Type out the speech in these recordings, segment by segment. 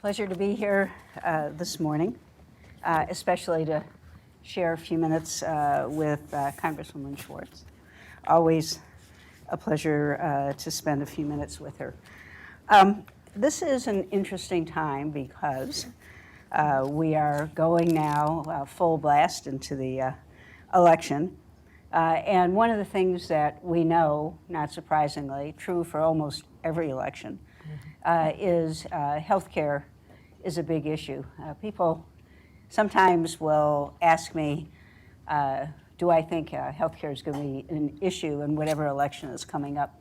Pleasure to be here this morning, especially to share a few minutes with Congresswoman Schwartz. Always a pleasure to spend a few minutes with her. This is an interesting time because we are going now full blast into the election. And one of the things that we know, not surprisingly, true for almost every election, is healthcare is a big issue. People sometimes will ask me, do I think healthcare is going to be an issue in whatever election is coming up?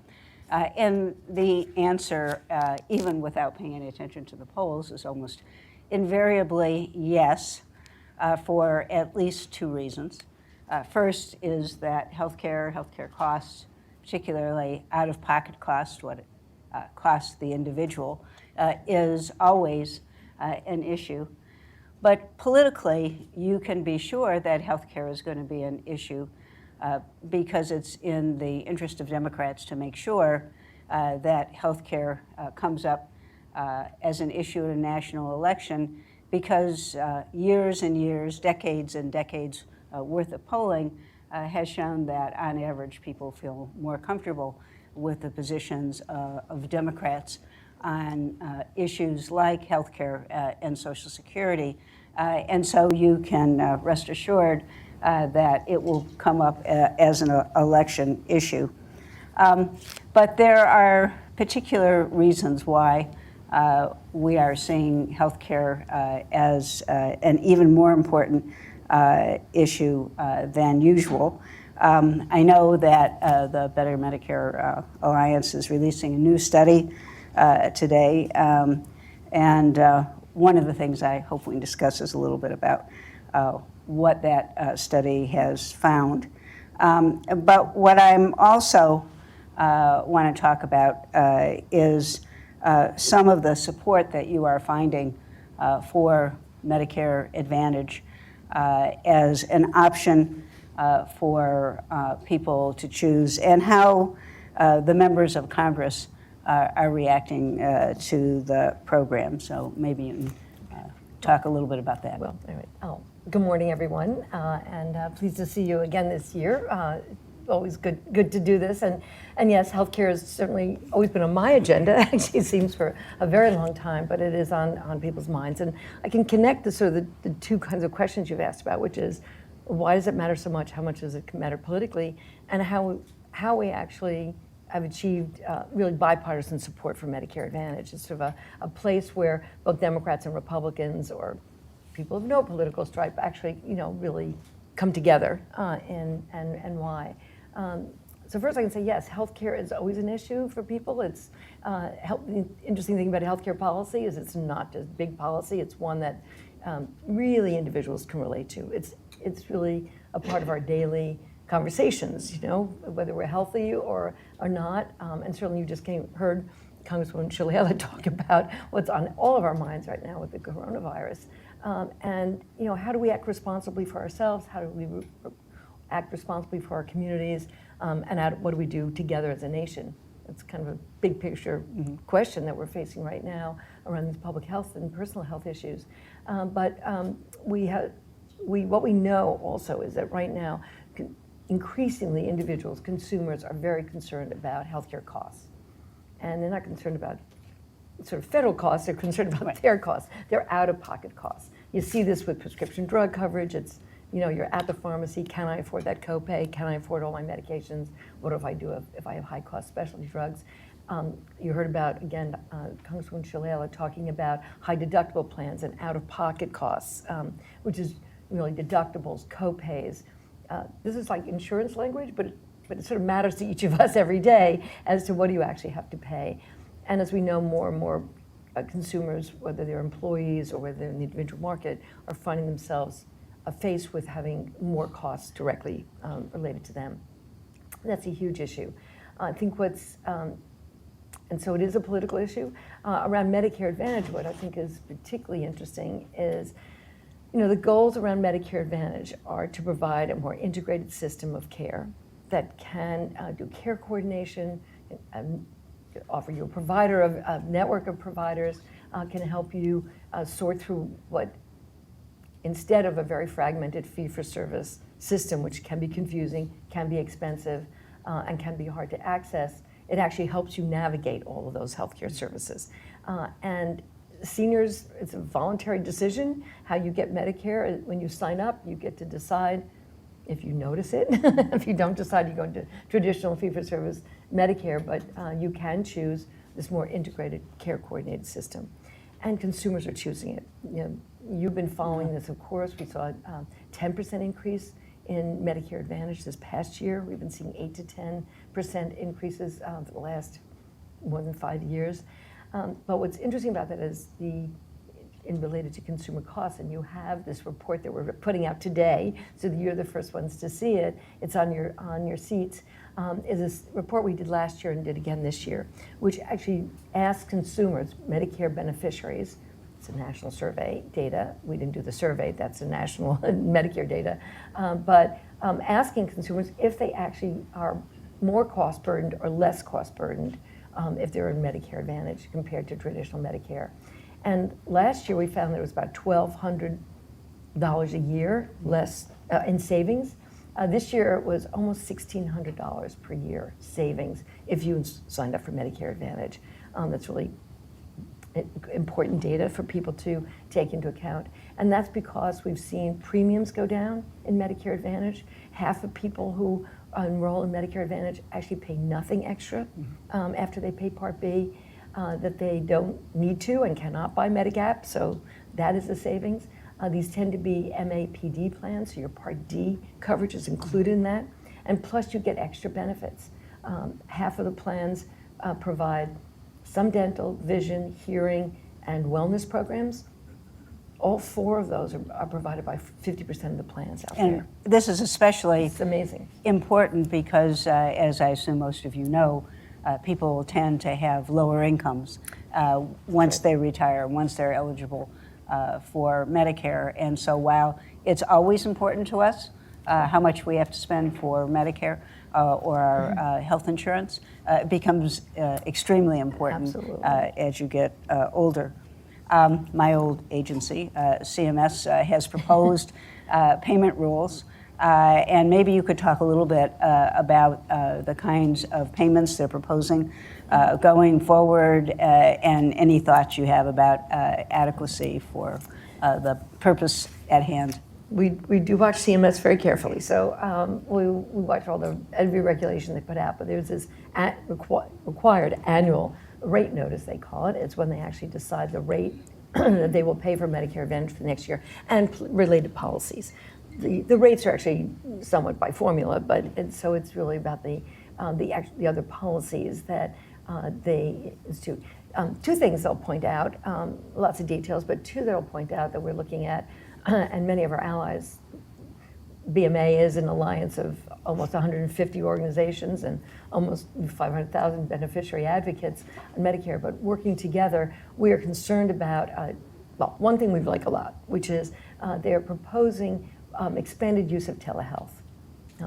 And the answer, even without paying any attention to the polls, is almost invariably yes, for at least two reasons. First is that healthcare costs, particularly out-of-pocket costs, what it costs the individual, is always an issue. But politically, you can be sure that healthcare is going to be an issue because it's in the interest of Democrats to make sure that healthcare comes up as an issue in a national election, because years and years, decades and decades worth of polling has shown that on average people feel more comfortable with the positions of Democrats on issues like healthcare and Social Security. And so you can rest assured that it will come up as an election issue. But there are particular reasons why we are seeing healthcare as an even more important issue than usual. I know that the Better Medicare Alliance is releasing a new study today, and one of the things I hope we can discuss is a little bit about what that study has found. But what I'm also want to talk about is some of the support that you are finding for Medicare Advantage as an option for people to choose, and how the members of Congress are reacting to the program. So maybe you can talk a little bit about that. Well, anyway, good morning, everyone, and pleased to see you again this year. Always good to do this, and yes, healthcare has certainly always been on my agenda. Actually, it seems for a very long time, but it is on people's minds. And I can connect the two kinds of questions you've asked about, which is why does it matter so much? How much does it matter politically? And how we actually have achieved really bipartisan support for Medicare Advantage. It's sort of a place where both Democrats and Republicans, or people of no political stripe, actually really come together, and why. So first I can say yes, healthcare is always an issue for people. It's the interesting thing about healthcare policy is it's not just big policy, it's one that really individuals can relate to. It's really a part of our daily conversations, whether we're healthy or not. And certainly you just heard Congresswoman Allyson talk about what's on all of our minds right now with the coronavirus. And how do we act responsibly for ourselves? How do we act responsibly for our communities? And what do we do together as a nation? It's kind of a big picture question that we're facing right now around these public health and personal health issues. But what we know also is that right now, increasingly individuals, consumers, are very concerned about healthcare costs. And they're not concerned about sort of federal costs, they're concerned about their costs, their out-of-pocket costs. You see this with prescription drug coverage. It's, you're at the pharmacy, can I afford that copay? Can I afford all my medications? What if I do if I have high-cost specialty drugs? You heard about, again, Congresswoman Allyson talking about high deductible plans and out-of-pocket costs, which is really deductibles, copays. This is like insurance language, but it sort of matters to each of us every day as to what do you actually have to pay. And as we know, more and more consumers, whether they're employees or whether they're in the individual market, are finding themselves faced with having more costs directly related to them. That's a huge issue. I think and so it is a political issue. Around Medicare Advantage, what I think is particularly interesting is, the goals around Medicare Advantage are to provide a more integrated system of care that can do care coordination, offer you a provider, a network of providers, can help you sort through what, instead of a very fragmented fee-for-service system, which can be confusing, can be expensive, and can be hard to access, it actually helps you navigate all of those healthcare services. And seniors, it's a voluntary decision how you get Medicare. When you sign up, you get to decide if you notice it. If you don't decide, you go into traditional fee-for-service Medicare, but you can choose this more integrated care coordinated system. And consumers are choosing it. You know, you've been following this, of course. We saw a 10% increase in Medicare Advantage this past year. We've been seeing 8 to 10% increases for the last more than 5 years. But what's interesting about that is related to consumer costs, and you have this report that we're putting out today, so that you're the first ones to see it. It's on your seats. Is this report we did last year and did again this year, which actually asks consumers, Medicare beneficiaries, it's a national survey data. We didn't do the survey, that's the national Medicare data. But asking consumers if they actually are more cost burdened or less cost burdened if they're in Medicare Advantage compared to traditional Medicare. And last year we found there was about $1,200 a year less in savings. This year it was almost $1,600 per year savings if you signed up for Medicare Advantage. That's really important data for people to take into account. And that's because we've seen premiums go down in Medicare Advantage. Half of people who enroll in Medicare Advantage actually pay nothing extra after they pay Part B, that they don't need to and cannot buy Medigap, so that is a savings. These tend to be MAPD plans, so your Part D coverage is included in that, and plus you get extra benefits. Half of the plans provide some dental, vision, hearing, and wellness programs. All 4 of those are provided by 50% of the plans out there. And this is especially It's amazing. important because, as I assume most of you know, people tend to have lower incomes once they retire, once they're eligible for Medicare. And so while it's always important to us how much we have to spend for Medicare or our health insurance, it becomes extremely important as you get older. My old agency, CMS, has proposed payment rules. And maybe you could talk a little bit about the kinds of payments they're proposing going forward and any thoughts you have about adequacy for the purpose at hand. We do watch CMS very carefully. So we watch every regulation they put out, but there's this required annual rate notice, they call it. It's when they actually decide the rate that they will pay for Medicare Advantage for the next year and related policies. The rates are actually somewhat by formula, but so it's really about the other policies that they institute. 2 things they'll point out, lots of details, but 2 they'll point out that we're looking at, and many of our allies. BMA is an alliance of almost 150 organizations and almost 500,000 beneficiary advocates on Medicare, but working together, we are concerned about, one thing we like a lot, which is they're proposing expanded use of telehealth.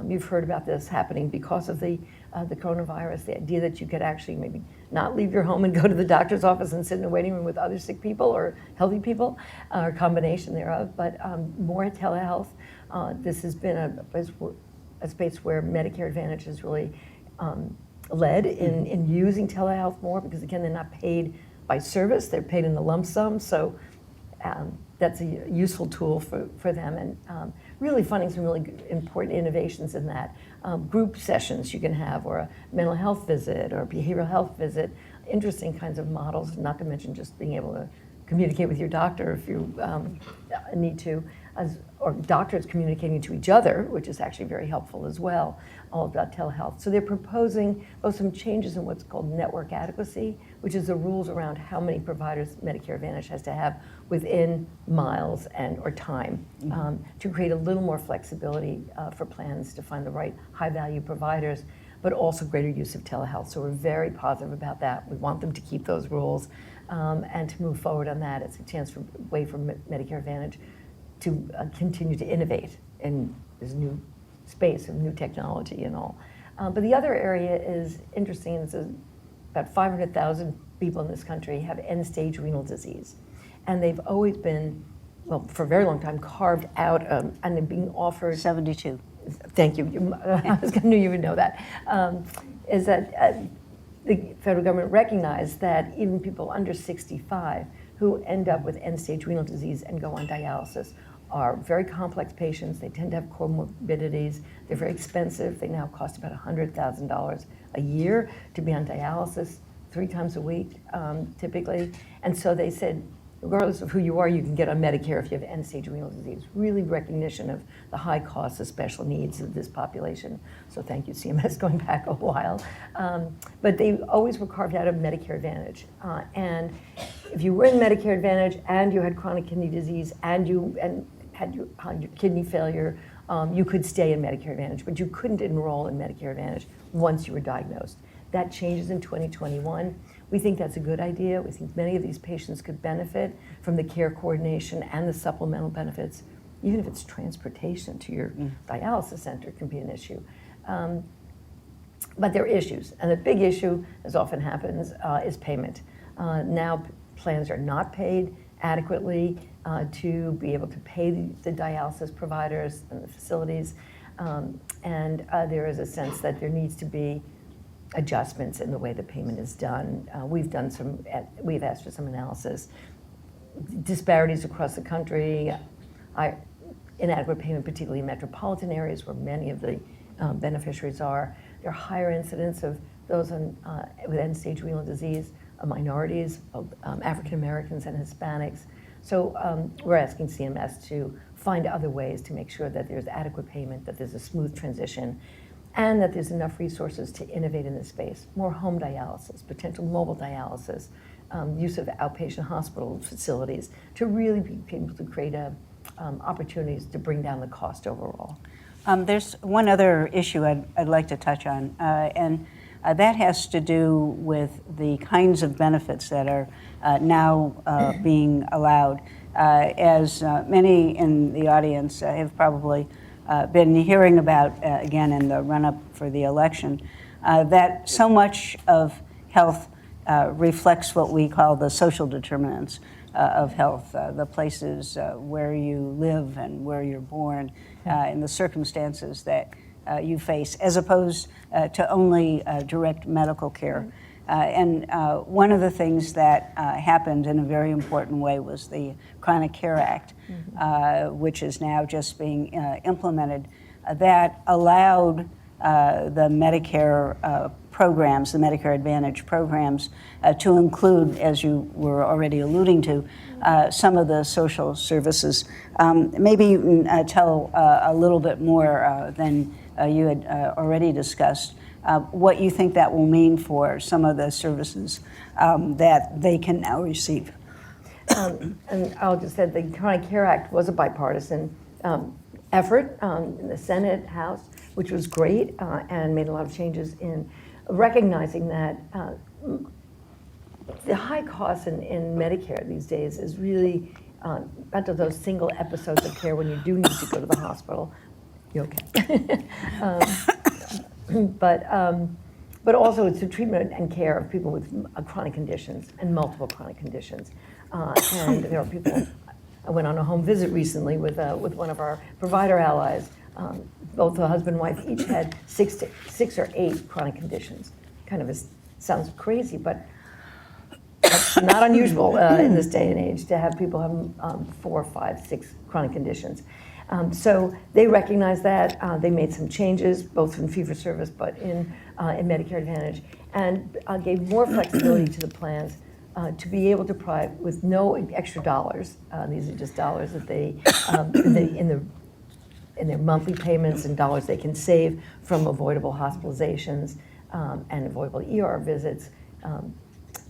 You've heard about this happening because of the coronavirus, the idea that you could actually maybe not leave your home and go to the doctor's office and sit in a waiting room with other sick people or healthy people, or a combination thereof, but more telehealth. This has been a space where Medicare Advantage has really led in using telehealth more because, again, they're not paid by service, they're paid in a lump sum, so that's a useful tool for them, and really funding some really important innovations in that. Group sessions you can have, or a mental health visit, or a behavioral health visit, interesting kinds of models, not to mention just being able to communicate with your doctor if you need to, or doctors communicating to each other, which is actually very helpful as well, all about telehealth. So they're proposing both some changes in what's called network adequacy, which is the rules around how many providers Medicare Advantage has to have within miles or time, to create a little more flexibility for plans to find the right high-value providers, but also greater use of telehealth. So we're very positive about that. We want them to keep those rules and to move forward on that. It's a way for Medicare Advantage to continue to innovate in this new space of new technology and all. But the other area is interesting, and it's about 500,000 people in this country have end-stage renal disease. And they've always been, well, for a very long time, carved out and they're being offered. 72. Thank you. I knew you would know that. Is that the federal government recognized that even people under 65 who end up with end-stage renal disease and go on dialysis are very complex patients. They tend to have comorbidities. They're very expensive. They now cost about $100,000 a year to be on dialysis 3 times a week, typically. And so they said, regardless of who you are, you can get on Medicare if you have end-stage renal disease. Really recognition of the high costs of special needs of this population. So thank you, CMS, going back a while. But they always were carved out of Medicare Advantage. And if you were in Medicare Advantage and you had chronic kidney disease and had your kidney failure, you could stay in Medicare Advantage, but you couldn't enroll in Medicare Advantage once you were diagnosed. That changes in 2021. We think that's a good idea. We think many of these patients could benefit from the care coordination and the supplemental benefits. Even if it's transportation to your dialysis center can be an issue. But there are issues, and the big issue, as often happens, is payment. Now plans are not paid adequately to be able to pay the dialysis providers and the facilities, and there is a sense that there needs to be adjustments in the way the payment is done. We've asked for some analysis. Disparities across the country, inadequate payment, particularly in metropolitan areas where many of the beneficiaries are. There are higher incidence of those with end-stage renal disease, minorities, African Americans and Hispanics. So we're asking CMS to find other ways to make sure that there's adequate payment, that there's a smooth transition, and that there's enough resources to innovate in this space. More home dialysis, potential mobile dialysis, use of outpatient hospital facilities to really be able to create opportunities to bring down the cost overall. There's one other issue I'd like to touch on, and that has to do with the kinds of benefits that are now being allowed. As many in the audience have probably been hearing about, again, in the run-up for the election, that so much of health reflects what we call the social determinants of health, the places where you live and where you're born, and the circumstances that you face, as opposed to only direct medical care. And one of the things that happened in a very important way was the Chronic Care Act, which is now just being implemented, that allowed the Medicare programs, the Medicare Advantage programs, to include, as you were already alluding to, some of the social services. Maybe you can tell a little bit more than you had already discussed, what you think that will mean for some of the services that they can now receive. And I'll just say the Chronic Care Act was a bipartisan effort in the Senate, House, which was great and made a lot of changes in recognizing that the high costs in Medicare these days is really not to those single episodes of care when you do need to go to the hospital. You okay? But also it's the treatment and care of people with chronic conditions and multiple chronic conditions. And there are people, I went on a home visit recently with one of our provider allies. Both the husband and wife each had six or eight chronic conditions. Kind of sounds crazy, but it's not unusual in this day and age to have people have 4, 5, 6 chronic conditions. So they recognized that. They made some changes, both in fee-for-service but in Medicare Advantage, and gave more flexibility to the plans to be able to provide with no extra dollars. These are just dollars that they in their monthly payments and dollars they can save from avoidable hospitalizations and avoidable ER visits.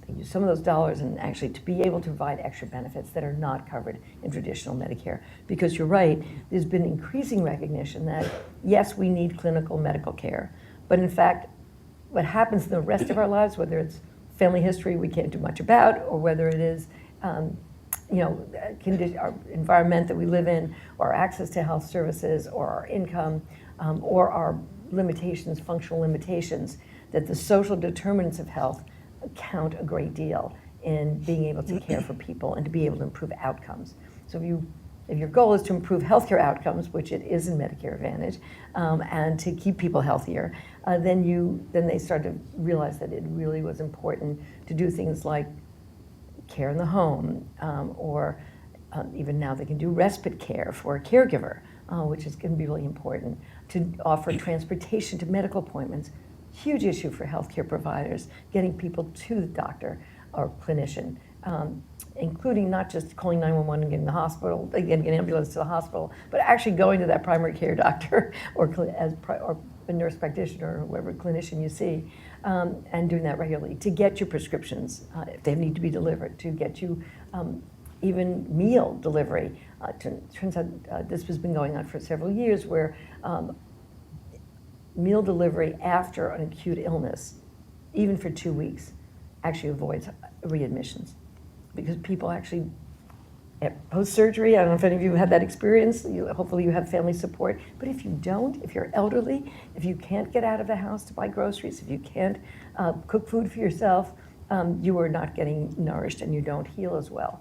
They use some of those dollars and actually to be able to provide extra benefits that are not covered in traditional Medicare. Because you're right, there's been increasing recognition that, yes, we need clinical medical care, but in fact, what happens in the rest of our lives, whether it's family history we can't do much about, or whether it is our environment that we live in, or our access to health services, or our income, or our limitations, functional limitations, that the social determinants of health count a great deal in being able to care for people and to be able to improve outcomes. So if your goal is to improve healthcare outcomes, which it is in Medicare Advantage, and to keep people healthier, then they start to realize that it really was important to do things like care in the home, or even now they can do respite care for a caregiver, which is going to be really important, to offer transportation to medical appointments. Huge issue for healthcare providers, getting people to the doctor or clinician, including not just calling 911 and getting the hospital, getting an ambulance to the hospital, but actually going to that primary care doctor or a nurse practitioner or whoever clinician you see, and doing that regularly to get your prescriptions if they need to be delivered, to get you even meal delivery. Turns out this has been going on for several years, where meal delivery after an acute illness, even for 2 weeks, actually avoids readmissions, because people actually, post-surgery, I don't know if any of you have had that experience, hopefully you have family support, but if you don't, if you're elderly, if you can't get out of the house to buy groceries, if you can't cook food for yourself, you are not getting nourished and you don't heal as well.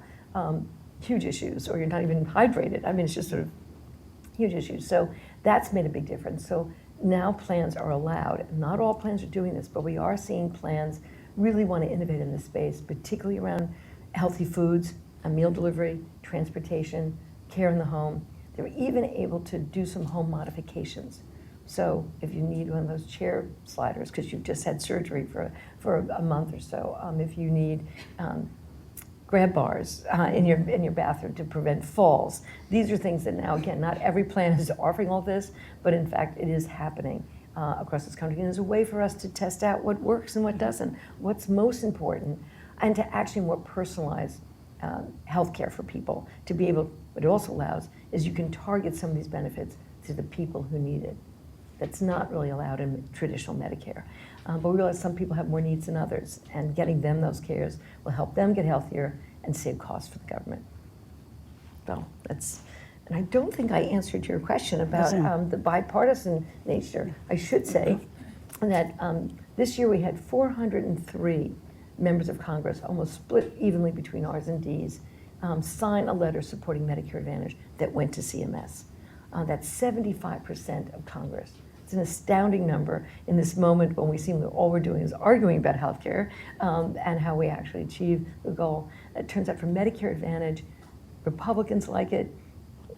Huge issues, or you're not even hydrated. I mean, it's just sort of huge issues. So that's made a big difference. So now plans are allowed. Not all plans are doing this, but we are seeing plans really want to innovate in this space, particularly around healthy foods, a meal delivery, transportation, care in the home. They're even able to do some home modifications. So if you need one of those chair sliders because you've just had surgery for a month or so, if you need grab bars in your bathroom to prevent falls. These are things that now, again, not every plan is offering all this, but in fact it is happening across this country. And there's a way for us to test out what works and what doesn't, what's most important, and to actually more personalize healthcare for people. To be able, what it also allows is you can target some of these benefits to the people who need it. That's not really allowed in traditional Medicare. But we realize some people have more needs than others, and getting them those cares will help them get healthier and save costs for the government. So that's, and I don't think I answered your question about the bipartisan nature. I should say that this year we had 403 members of Congress, almost split evenly between R's and D's, sign a letter supporting Medicare Advantage that went to CMS. That's 75% of Congress. It's an astounding number in this moment when we seem that all we're doing is arguing about healthcare and how we actually achieve the goal. It turns out for Medicare Advantage, Republicans like it,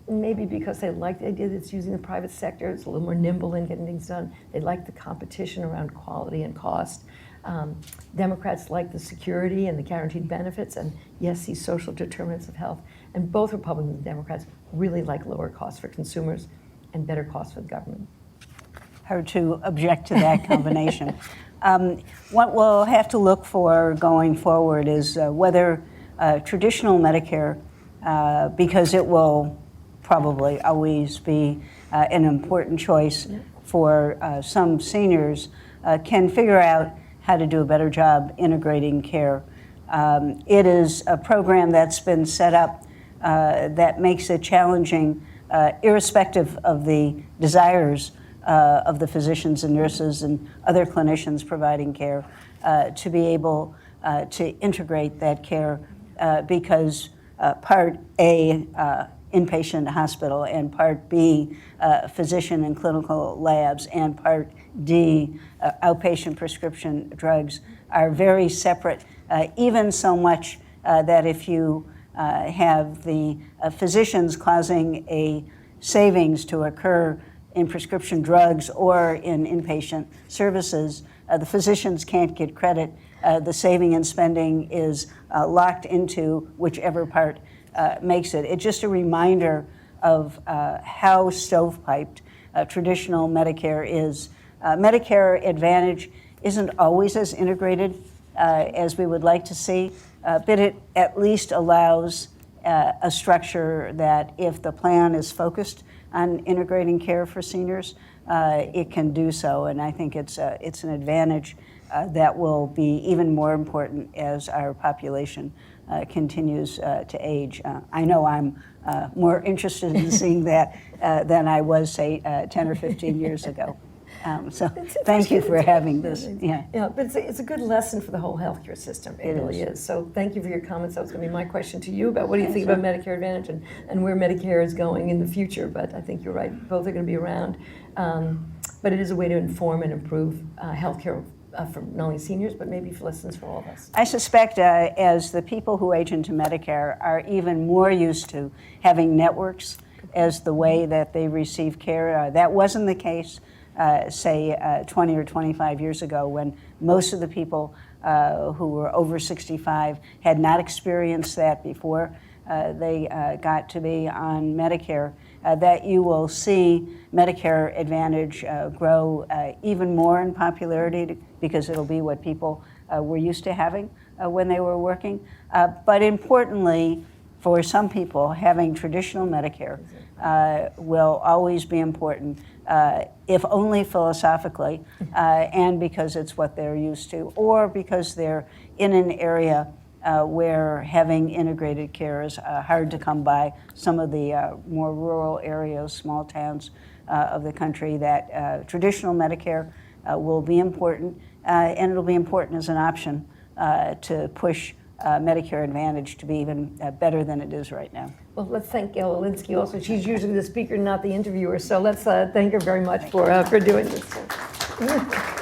maybe because they like the idea that it's using the private sector. It's a little more nimble in getting things done. They like the competition around quality and cost. Democrats like the security and the guaranteed benefits, and yes, these social determinants of health. And both Republicans and Democrats really like lower costs for consumers and better costs for the government. Hard to object to that combination. What we'll have to look for going forward is whether traditional Medicare, because it will probably always be an important choice for some seniors, can figure out how to do a better job integrating care. It is a program that's been set up that makes it challenging, irrespective of the desires of the physicians and nurses and other clinicians providing care, to be able to integrate that care because Part A, inpatient hospital, and Part B, physician and clinical labs, and Part D, outpatient prescription drugs, are very separate, even so much that if you have the physicians causing a savings to occur in prescription drugs or in inpatient services, the physicians can't get credit. The saving and spending is locked into whichever part makes it. It's just a reminder of how stovepiped traditional Medicare is. Medicare Advantage isn't always as integrated as we would like to see, but it at least allows a structure that if the plan is focused on integrating care for seniors, it can do so. And I think it's an advantage that will be even more important as our population continues to age. I know I'm more interested in seeing that than I was, say, 10 or 15 years ago. So It's thank you interesting. for having this. Yeah. Yeah, but it's a good lesson for the whole healthcare system. It It really is. is. So thank you for your comments. That was going to be my question to you about what do you think about Medicare Advantage and where Medicare is going in the future. But I think you're right. Both are going to be around. But it is a way to inform and improve healthcare for not only seniors, but maybe for lessons for all of us. I suspect as the people who age into Medicare are even more used to having networks as the way that they receive care. That wasn't the case, say, 20 or 25 years ago, when most of the people who were over 65 had not experienced that before they got to be on Medicare. That you will see Medicare Advantage grow even more in popularity because it'll be what people were used to having when they were working. But importantly, for some people, having traditional Medicare will always be important, if only philosophically, and because it's what they're used to, or because they're in an area where having integrated care is hard to come by. Some of the more rural areas, small towns of the country, that traditional Medicare will be important, and it'll be important as an option to push Medicare Advantage to be even better than it is right now. Well, let's thank Gail Wilensky also. She's usually the speaker, not the interviewer. So let's thank her very much for doing this.